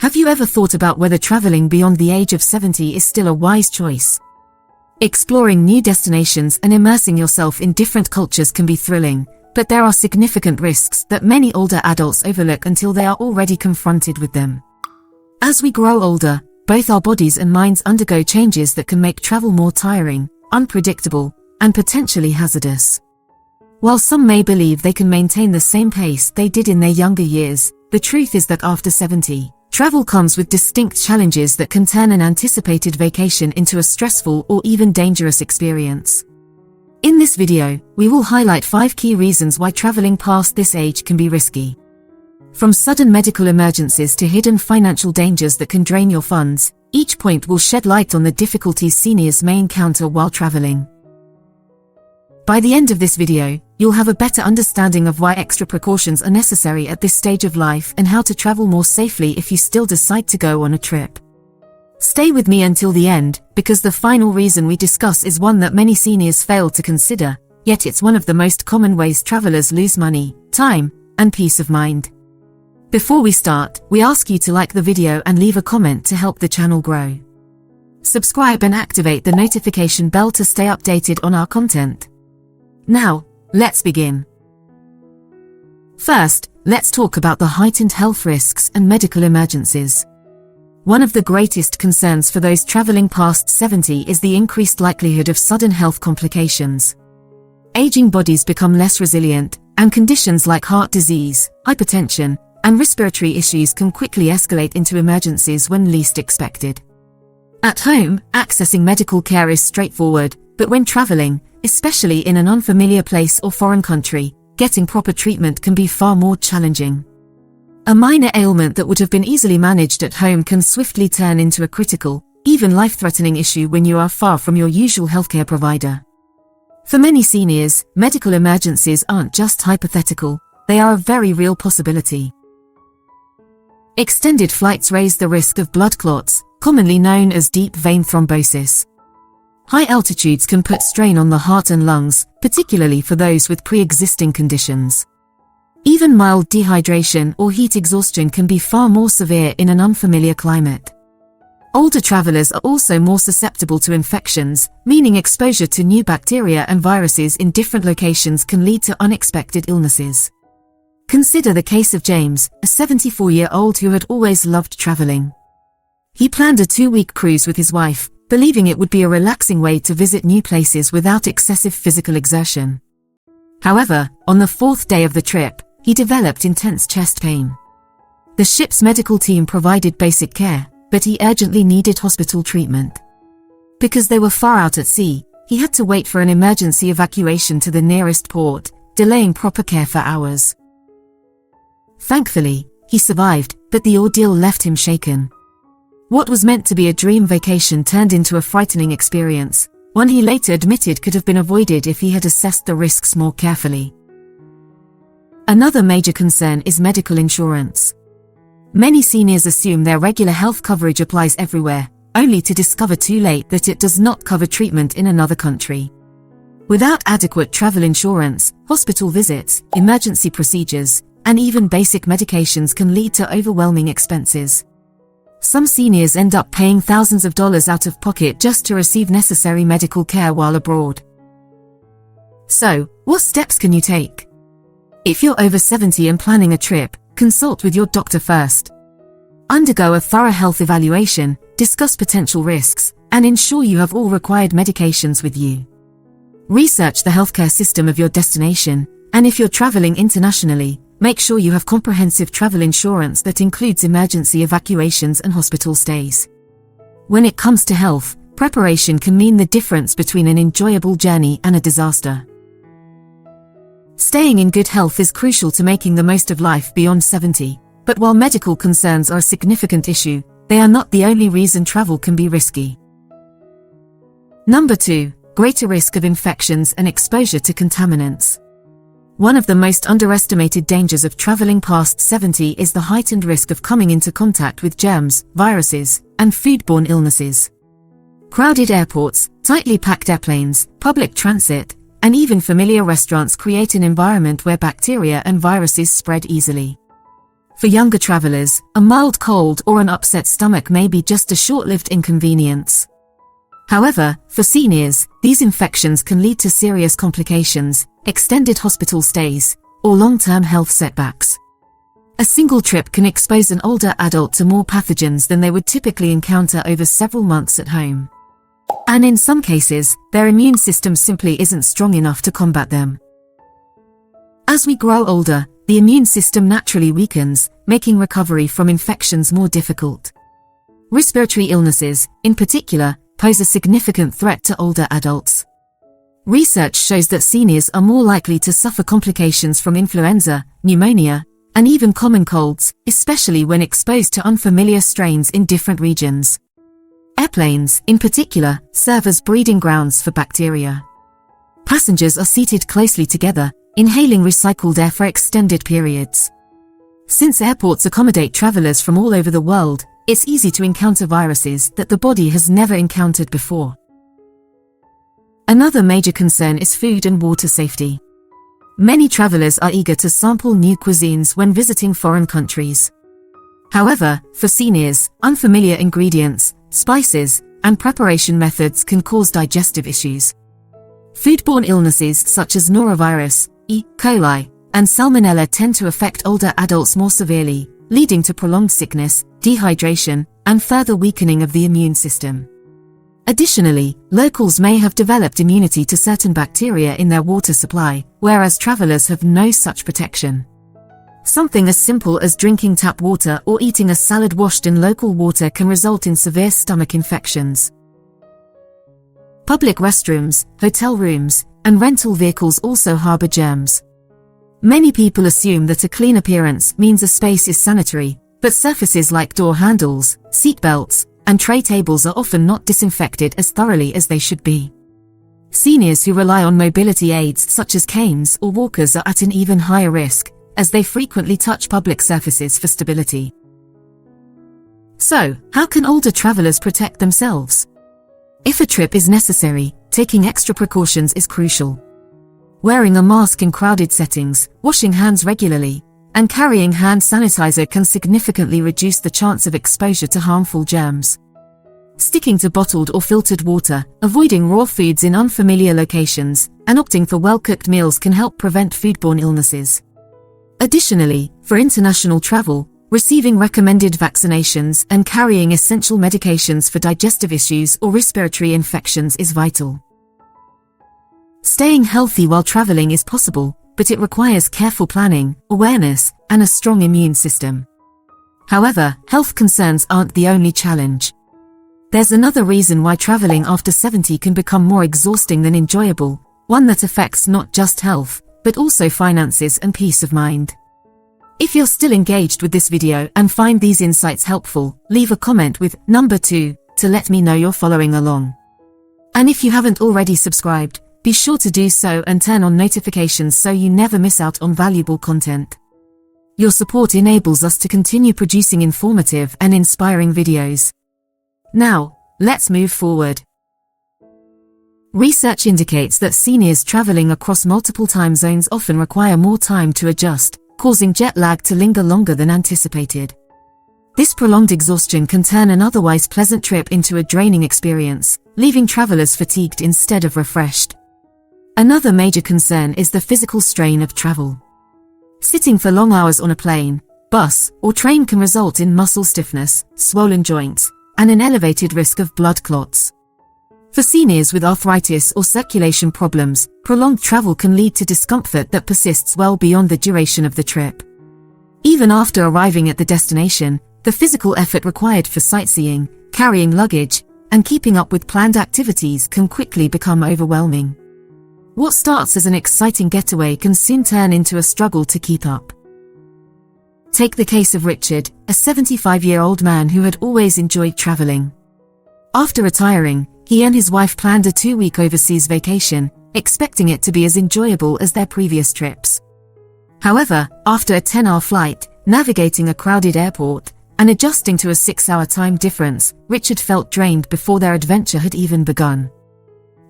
Have you ever thought about whether traveling beyond the age of 70 is still a wise choice? Exploring new destinations and immersing yourself in different cultures can be thrilling, but there are significant risks that many older adults overlook until they are already confronted with them. As we grow older, both our bodies and minds undergo changes that can make travel more tiring, unpredictable, and potentially hazardous. While some may believe they can maintain the same pace they did in their younger years, the truth is that after 70, travel comes with distinct challenges that can turn an anticipated vacation into a stressful or even dangerous experience. In this video, we will highlight 5 key reasons why traveling past this age can be risky. From sudden medical emergencies to hidden financial dangers that can drain your funds, each point will shed light on the difficulties seniors may encounter while traveling. By the end of this video, you'll have a better understanding of why extra precautions are necessary at this stage of life and how to travel more safely if you still decide to go on a trip. Stay with me until the end, because the final reason we discuss is one that many seniors fail to consider, yet it's one of the most common ways travelers lose money, time, and peace of mind. Before we start, we ask you to like the video and leave a comment to help the channel grow. Subscribe and activate the notification bell to stay updated on our content. Now, let's begin. First, let's talk about the heightened health risks and medical emergencies. One of the greatest concerns for those traveling past 70 is the increased likelihood of sudden health complications. Aging bodies become less resilient, and conditions like heart disease, hypertension, and respiratory issues can quickly escalate into emergencies when least expected. At home, accessing medical care is straightforward, but when traveling, especially in an unfamiliar place or foreign country, getting proper treatment can be far more challenging. A minor ailment that would have been easily managed at home can swiftly turn into a critical, even life-threatening issue when you are far from your usual healthcare provider. For many seniors, medical emergencies aren't just hypothetical, they are a very real possibility. Extended flights raise the risk of blood clots, commonly known as deep vein thrombosis. High altitudes can put strain on the heart and lungs, particularly for those with pre-existing conditions. Even mild dehydration or heat exhaustion can be far more severe in an unfamiliar climate. Older travelers are also more susceptible to infections, meaning exposure to new bacteria and viruses in different locations can lead to unexpected illnesses. Consider the case of James, a 74-year-old who had always loved traveling. He planned a 2-week cruise with his wife, believing it would be a relaxing way to visit new places without excessive physical exertion. However, on the 4th day of the trip, he developed intense chest pain. The ship's medical team provided basic care, but he urgently needed hospital treatment. Because they were far out at sea, he had to wait for an emergency evacuation to the nearest port, delaying proper care for hours. Thankfully, he survived, but the ordeal left him shaken. What was meant to be a dream vacation turned into a frightening experience, one he later admitted could have been avoided if he had assessed the risks more carefully. Another major concern is medical insurance. Many seniors assume their regular health coverage applies everywhere, only to discover too late that it does not cover treatment in another country. Without adequate travel insurance, hospital visits, emergency procedures, and even basic medications can lead to overwhelming expenses. Some seniors end up paying thousands of dollars out of pocket just to receive necessary medical care while abroad. So, what steps can you take? If you're over 70 and planning a trip, consult with your doctor first. Undergo a thorough health evaluation, discuss potential risks, and ensure you have all required medications with you. Research the healthcare system of your destination, and if you're traveling internationally, make sure you have comprehensive travel insurance that includes emergency evacuations and hospital stays. When it comes to health, preparation can mean the difference between an enjoyable journey and a disaster. Staying in good health is crucial to making the most of life beyond 70, but while medical concerns are a significant issue, they are not the only reason travel can be risky. Number 2, greater risk of infections and exposure to contaminants. One of the most underestimated dangers of traveling past 70 is the heightened risk of coming into contact with germs, viruses, and foodborne illnesses. Crowded airports, tightly packed airplanes, public transit, and even familiar restaurants create an environment where bacteria and viruses spread easily. For younger travelers, a mild cold or an upset stomach may be just a short-lived inconvenience. However, for seniors, these infections can lead to serious complications, extended hospital stays, or long-term health setbacks. A single trip can expose an older adult to more pathogens than they would typically encounter over several months at home. And in some cases, their immune system simply isn't strong enough to combat them. As we grow older, the immune system naturally weakens, making recovery from infections more difficult. Respiratory illnesses, in particular, pose a significant threat to older adults. Research shows that seniors are more likely to suffer complications from influenza, pneumonia, and even common colds, especially when exposed to unfamiliar strains in different regions. Airplanes, in particular, serve as breeding grounds for bacteria. Passengers are seated closely together, inhaling recycled air for extended periods. Since airports accommodate travelers from all over the world, it's easy to encounter viruses that the body has never encountered before. Another major concern is food and water safety. Many travelers are eager to sample new cuisines when visiting foreign countries. However, for seniors, unfamiliar ingredients, spices, and preparation methods can cause digestive issues. Foodborne illnesses such as norovirus, E. coli, and salmonella tend to affect older adults more severely, leading to prolonged sickness, dehydration, and further weakening of the immune system. Additionally, locals may have developed immunity to certain bacteria in their water supply, whereas travelers have no such protection. Something as simple as drinking tap water or eating a salad washed in local water can result in severe stomach infections. Public restrooms, hotel rooms, and rental vehicles also harbor germs. Many people assume that a clean appearance means a space is sanitary, but surfaces like door handles, seat belts, and tray tables are often not disinfected as thoroughly as they should be. Seniors who rely on mobility aids such as canes or walkers are at an even higher risk, as they frequently touch public surfaces for stability. So, how can older travelers protect themselves? If a trip is necessary, taking extra precautions is crucial. Wearing a mask in crowded settings, washing hands regularly, and carrying hand sanitizer can significantly reduce the chance of exposure to harmful germs. Sticking to bottled or filtered water, avoiding raw foods in unfamiliar locations, and opting for well-cooked meals can help prevent foodborne illnesses. Additionally, for international travel, receiving recommended vaccinations and carrying essential medications for digestive issues or respiratory infections is vital. Staying healthy while traveling is possible, but it requires careful planning, awareness, and a strong immune system. However, health concerns aren't the only challenge. There's another reason why traveling after 70 can become more exhausting than enjoyable, one that affects not just health, but also finances and peace of mind. If you're still engaged with this video and find these insights helpful, leave a comment with number 2 to let me know you're following along. And if you haven't already subscribed, be sure to do so and turn on notifications so you never miss out on valuable content. Your support enables us to continue producing informative and inspiring videos. Now, let's move forward. Research indicates that seniors traveling across multiple time zones often require more time to adjust, causing jet lag to linger longer than anticipated. This prolonged exhaustion can turn an otherwise pleasant trip into a draining experience, leaving travelers fatigued instead of refreshed. Another major concern is the physical strain of travel. Sitting for long hours on a plane, bus, or train can result in muscle stiffness, swollen joints, and an elevated risk of blood clots. For seniors with arthritis or circulation problems, prolonged travel can lead to discomfort that persists well beyond the duration of the trip. Even after arriving at the destination, the physical effort required for sightseeing, carrying luggage, and keeping up with planned activities can quickly become overwhelming. What starts as an exciting getaway can soon turn into a struggle to keep up. Take the case of Richard, a 75-year-old man who had always enjoyed traveling. After retiring, he and his wife planned a 2-week overseas vacation, expecting it to be as enjoyable as their previous trips. However, after a 10-hour flight, navigating a crowded airport, and adjusting to a 6-hour time difference, Richard felt drained before their adventure had even begun.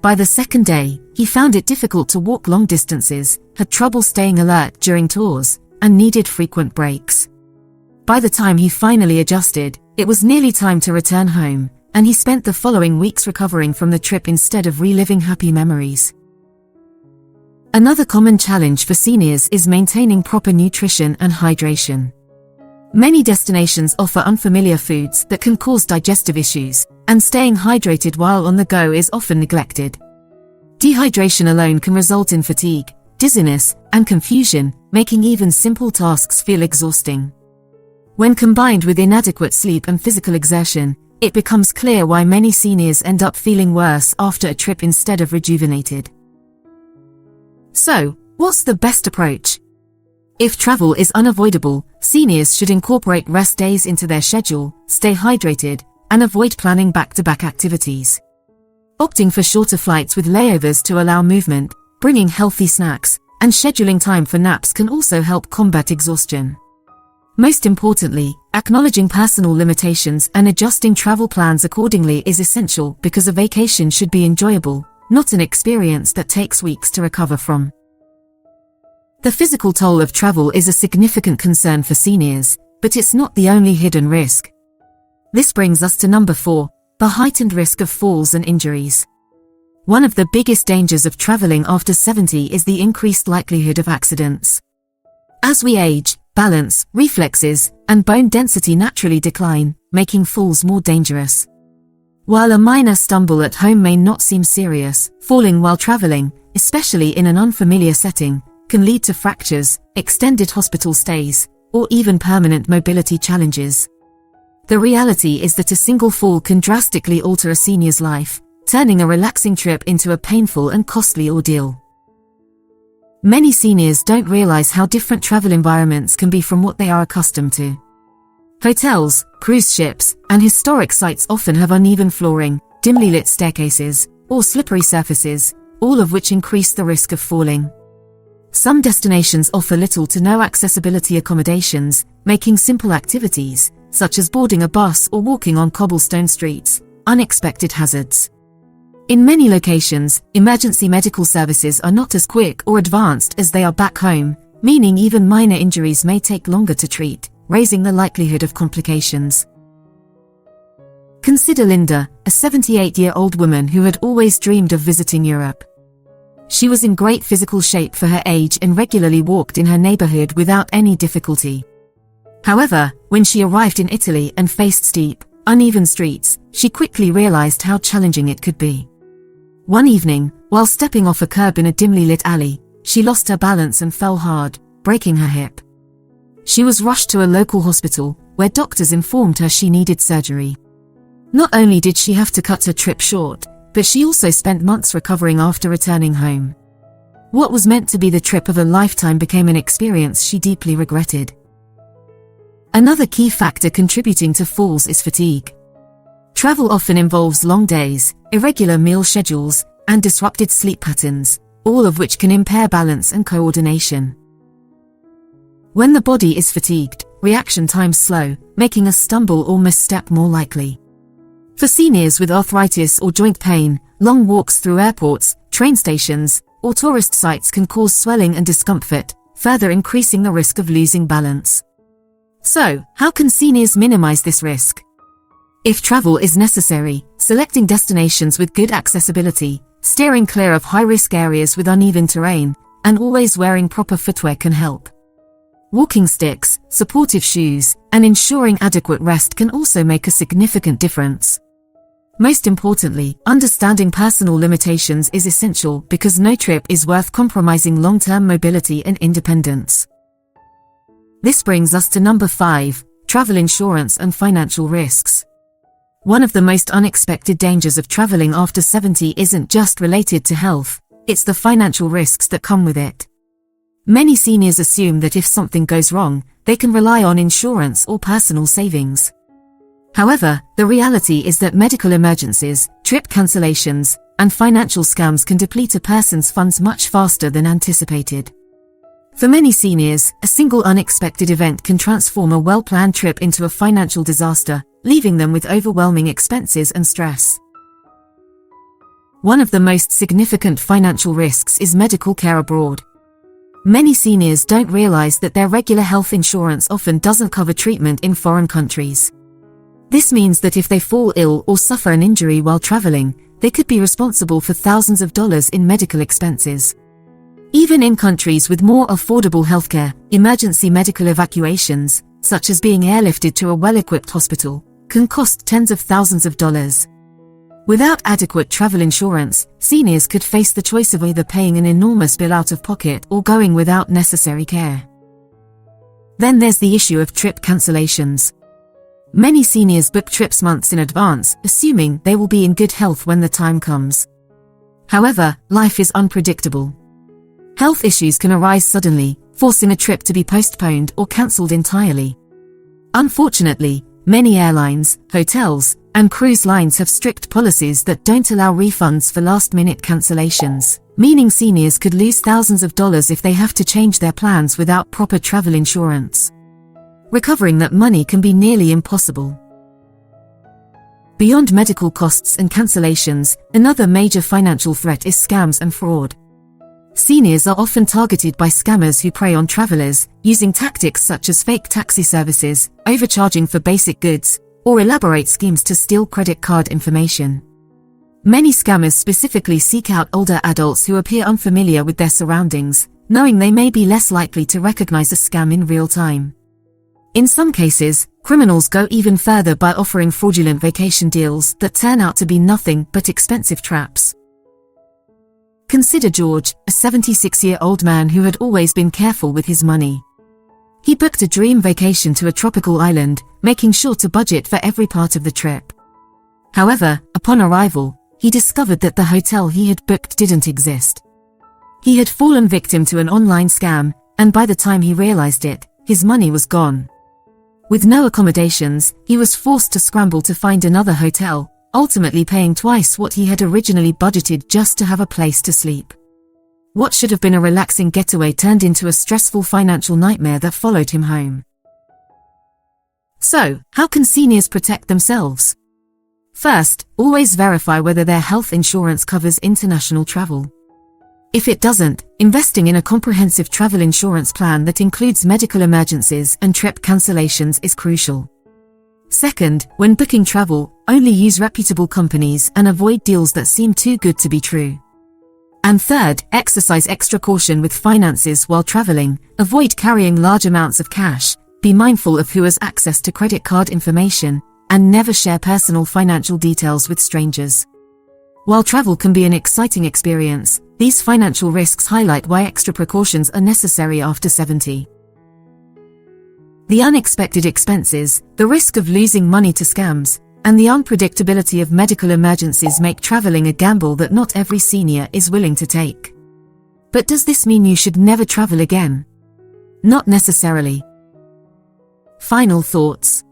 By the second day, he found it difficult to walk long distances, had trouble staying alert during tours, and needed frequent breaks. By the time he finally adjusted, it was nearly time to return home, and he spent the following weeks recovering from the trip instead of reliving happy memories. Another common challenge for seniors is maintaining proper nutrition and hydration. Many destinations offer unfamiliar foods that can cause digestive issues, and staying hydrated while on the go is often neglected. Dehydration alone can result in fatigue, dizziness, and confusion, making even simple tasks feel exhausting. When combined with inadequate sleep and physical exertion, it becomes clear why many seniors end up feeling worse after a trip instead of rejuvenated. So, what's the best approach? If travel is unavoidable, seniors should incorporate rest days into their schedule, stay hydrated, and avoid planning back-to-back activities. Opting for shorter flights with layovers to allow movement, bringing healthy snacks, and scheduling time for naps can also help combat exhaustion. Most importantly, acknowledging personal limitations and adjusting travel plans accordingly is essential because a vacation should be enjoyable, not an experience that takes weeks to recover from. The physical toll of travel is a significant concern for seniors, but it's not the only hidden risk. This brings us to number 4, the heightened risk of falls and injuries. One of the biggest dangers of traveling after 70 is the increased likelihood of accidents. As we age, balance, reflexes, and bone density naturally decline, making falls more dangerous. While a minor stumble at home may not seem serious, falling while traveling, especially in an unfamiliar setting, can lead to fractures, extended hospital stays, or even permanent mobility challenges. The reality is that a single fall can drastically alter a senior's life, turning a relaxing trip into a painful and costly ordeal. Many seniors don't realize how different travel environments can be from what they are accustomed to. Hotels, cruise ships, and historic sites often have uneven flooring, dimly lit staircases, or slippery surfaces, all of which increase the risk of falling. Some destinations offer little to no accessibility accommodations, making simple activities, such as boarding a bus or walking on cobblestone streets, unexpected hazards. In many locations, emergency medical services are not as quick or advanced as they are back home, meaning even minor injuries may take longer to treat, raising the likelihood of complications. Consider Linda, a 78-year-old woman who had always dreamed of visiting Europe. She was in great physical shape for her age and regularly walked in her neighborhood without any difficulty. However, when she arrived in Italy and faced steep, uneven streets, she quickly realized how challenging it could be. One evening, while stepping off a curb in a dimly lit alley, she lost her balance and fell hard, breaking her hip. She was rushed to a local hospital, where doctors informed her she needed surgery. Not only did she have to cut her trip short, but she also spent months recovering after returning home. What was meant to be the trip of a lifetime became an experience she deeply regretted. Another key factor contributing to falls is fatigue. Travel often involves long days, irregular meal schedules, and disrupted sleep patterns, all of which can impair balance and coordination. When the body is fatigued, reaction times slow, making a stumble or misstep more likely. For seniors with arthritis or joint pain, long walks through airports, train stations, or tourist sites can cause swelling and discomfort, further increasing the risk of losing balance. So, how can seniors minimize this risk? If travel is necessary, selecting destinations with good accessibility, steering clear of high-risk areas with uneven terrain, and always wearing proper footwear can help. Walking sticks, supportive shoes, and ensuring adequate rest can also make a significant difference. Most importantly, understanding personal limitations is essential because no trip is worth compromising long-term mobility and independence. This brings us to number 5, travel insurance and financial risks. One of the most unexpected dangers of traveling after 70 isn't just related to health, it's the financial risks that come with it. Many seniors assume that if something goes wrong, they can rely on insurance or personal savings. However, the reality is that medical emergencies, trip cancellations, and financial scams can deplete a person's funds much faster than anticipated. For many seniors, a single unexpected event can transform a well-planned trip into a financial disaster, leaving them with overwhelming expenses and stress. One of the most significant financial risks is medical care abroad. Many seniors don't realize that their regular health insurance often doesn't cover treatment in foreign countries. This means that if they fall ill or suffer an injury while traveling, they could be responsible for thousands of dollars in medical expenses. Even in countries with more affordable healthcare, emergency medical evacuations, such as being airlifted to a well-equipped hospital, can cost tens of thousands of dollars. Without adequate travel insurance, seniors could face the choice of either paying an enormous bill out of pocket or going without necessary care. Then there's the issue of trip cancellations. Many seniors book trips months in advance, assuming they will be in good health when the time comes. However, life is unpredictable. Health issues can arise suddenly, forcing a trip to be postponed or cancelled entirely. Unfortunately, many airlines, hotels, and cruise lines have strict policies that don't allow refunds for last-minute cancellations, meaning seniors could lose thousands of dollars if they have to change their plans without proper travel insurance. Recovering that money can be nearly impossible. Beyond medical costs and cancellations, another major financial threat is scams and fraud. Seniors are often targeted by scammers who prey on travelers, using tactics such as fake taxi services, overcharging for basic goods, or elaborate schemes to steal credit card information. Many scammers specifically seek out older adults who appear unfamiliar with their surroundings, knowing they may be less likely to recognize a scam in real time. In some cases, criminals go even further by offering fraudulent vacation deals that turn out to be nothing but expensive traps. Consider George, a 76-year-old man who had always been careful with his money. He booked a dream vacation to a tropical island, making sure to budget for every part of the trip. However, upon arrival, he discovered that the hotel he had booked didn't exist. He had fallen victim to an online scam, and by the time he realized it, his money was gone. With no accommodations, he was forced to scramble to find another hotel, ultimately paying twice what he had originally budgeted just to have a place to sleep. What should have been a relaxing getaway turned into a stressful financial nightmare that followed him home. So, how can seniors protect themselves? First, always verify whether their health insurance covers international travel. If it doesn't, investing in a comprehensive travel insurance plan that includes medical emergencies and trip cancellations is crucial. Second, when booking travel, only use reputable companies and avoid deals that seem too good to be true. And third, exercise extra caution with finances while traveling, avoid carrying large amounts of cash, be mindful of who has access to credit card information, and never share personal financial details with strangers. While travel can be an exciting experience, these financial risks highlight why extra precautions are necessary after 70. The unexpected expenses, the risk of losing money to scams, and the unpredictability of medical emergencies make traveling a gamble that not every senior is willing to take. But does this mean you should never travel again? Not necessarily. Final thoughts.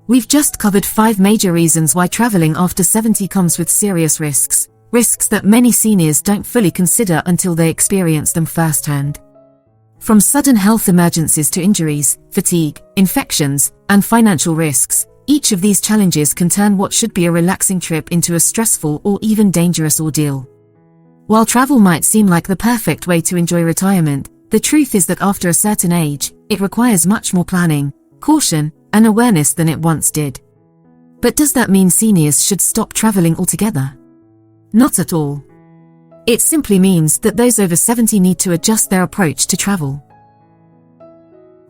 We've just covered 5 major reasons why traveling after 70 comes with serious risks that many seniors don't fully consider until they experience them firsthand. From sudden health emergencies to injuries, fatigue, infections, and financial risks, each of these challenges can turn what should be a relaxing trip into a stressful or even dangerous ordeal. While travel might seem like the perfect way to enjoy retirement, the truth is that after a certain age, it requires much more planning, caution, and awareness than it once did. But does that mean seniors should stop traveling altogether? Not at all. It simply means that those over 70 need to adjust their approach to travel.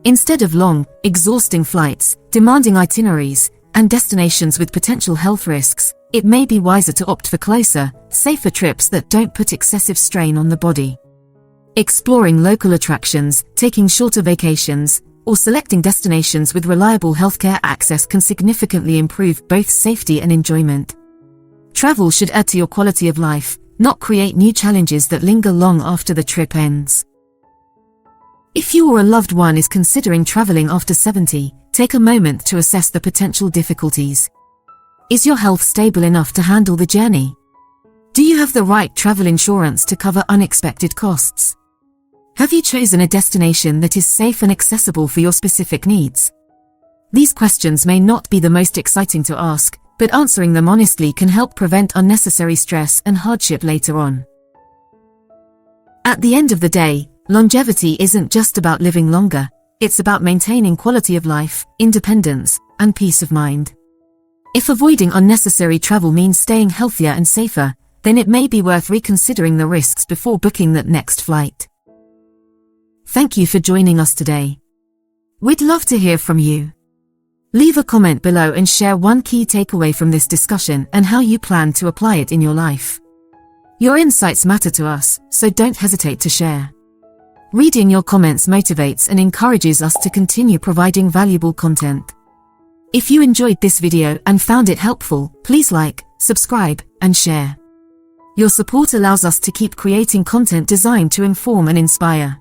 Instead of long, exhausting flights, demanding itineraries, and destinations with potential health risks, it may be wiser to opt for closer, safer trips that don't put excessive strain on the body. Exploring local attractions, taking shorter vacations, or selecting destinations with reliable healthcare access can significantly improve both safety and enjoyment. Travel should add to your quality of life, not create new challenges that linger long after the trip ends. If you or a loved one is considering traveling after 70, take a moment to assess the potential difficulties. Is your health stable enough to handle the journey? Do you have the right travel insurance to cover unexpected costs? Have you chosen a destination that is safe and accessible for your specific needs? These questions may not be the most exciting to ask, but answering them honestly can help prevent unnecessary stress and hardship later on. At the end of the day, Longevity isn't just about living longer, it's about maintaining quality of life, independence, and peace of mind. If avoiding unnecessary travel means staying healthier and safer, then it may be worth reconsidering the risks before booking that next flight. Thank you for joining us today. We'd love to hear from you. Leave a comment below and share one key takeaway from this discussion and how you plan to apply it in your life. Your insights matter to us, so don't hesitate to share. Reading your comments motivates and encourages us to continue providing valuable content. If you enjoyed this video and found it helpful, please like, subscribe, and share. Your support allows us to keep creating content designed to inform and inspire.